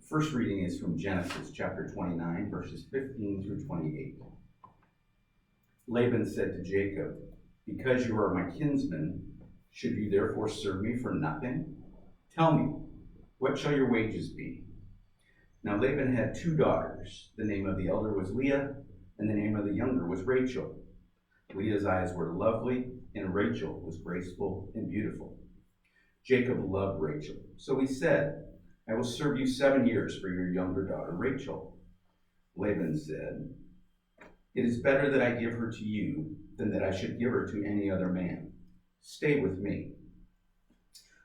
First reading is from Genesis chapter 29, verses 15 through 28. Laban said to Jacob, "Because you are my kinsman, should you therefore serve me for nothing? Tell me, what shall your wages be?" Now Laban had 2 daughters. The name of the elder was Leah, and the name of the younger was Rachel. Leah's eyes were lovely, and Rachel was graceful and beautiful. Jacob loved Rachel, so he said, "I will serve you 7 years for your younger daughter Rachel." Laban said, "It is better that I give her to you than that I should give her to any other man. Stay with me."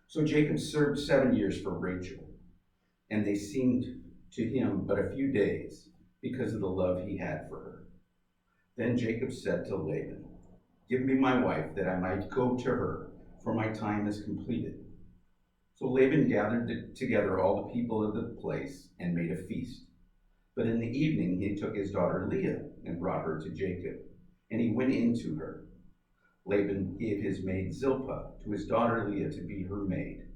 So Jacob served 7 years for Rachel, and they seemed to him but a few days because of the love he had for her. Then Jacob said to Laban, "Give me my wife that I might go to her, for my time is completed." So Laban gathered together all the people of the place and made a feast. But in the evening he took his daughter Leah and brought her to Jacob, and he went in to her. Laban gave his maid Zilpah to his daughter Leah to be her maid.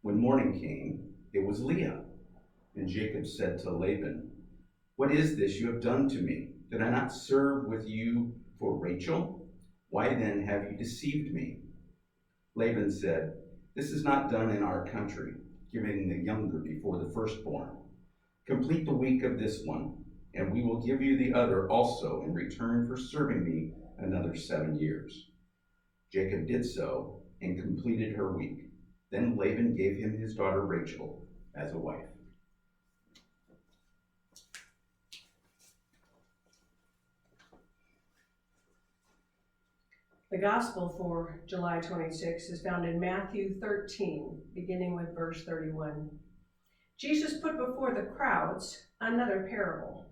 When morning came, it was Leah. And Jacob said to Laban, "What is this you have done to me? Did I not serve with you for Rachel? Why then have you deceived me?" Laban said, "This is not done in our country, giving the younger before the firstborn. Complete the week of this one, and we will give you the other also in return for serving me another 7 years." Jacob did so and completed her week. Then Laban gave him his daughter Rachel as a wife. The gospel for July 26 is found in Matthew 13, beginning with verse 31. Jesus put before the crowds another parable.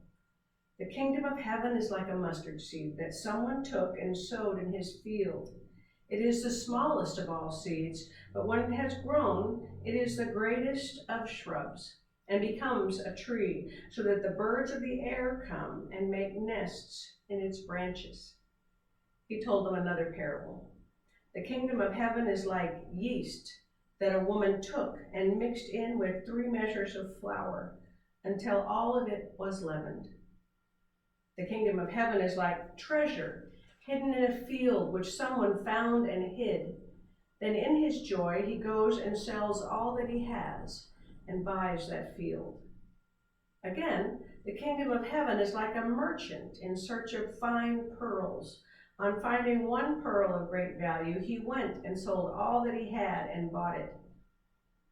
"The kingdom of heaven is like a mustard seed that someone took and sowed in his field. It is the smallest of all seeds, but when it has grown, it is the greatest of shrubs and becomes a tree, so that the birds of the air come and make nests in its branches." He told them another parable. "The kingdom of heaven is like yeast that a woman took and mixed in with 3 measures of flour until all of it was leavened. The kingdom of heaven is like treasure hidden in a field which someone found and hid. Then in his joy he goes and sells all that he has and buys that field. Again, the kingdom of heaven is like a merchant in search of fine pearls. On finding one pearl of great value, he went and sold all that he had and bought it.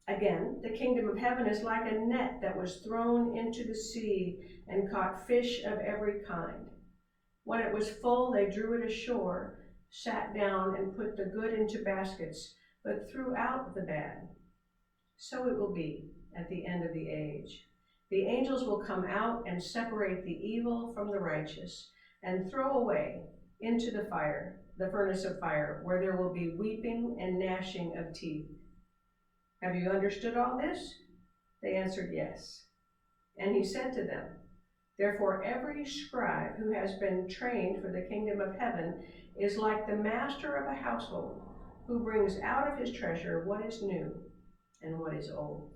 Again, the kingdom of heaven is like a net that was thrown into the sea and caught fish of every kind. When it was full, they drew it ashore, sat down, and put the good into baskets, but threw out the bad. So it will be at the end of the age. The angels will come out and separate the evil from the righteous and throw away into the furnace of fire, where there will be weeping and gnashing of teeth. Have you understood all this?" They answered, "Yes." And he said to them, "Therefore every scribe who has been trained for the kingdom of heaven is like the master of a household, who brings out of his treasure what is new and what is old."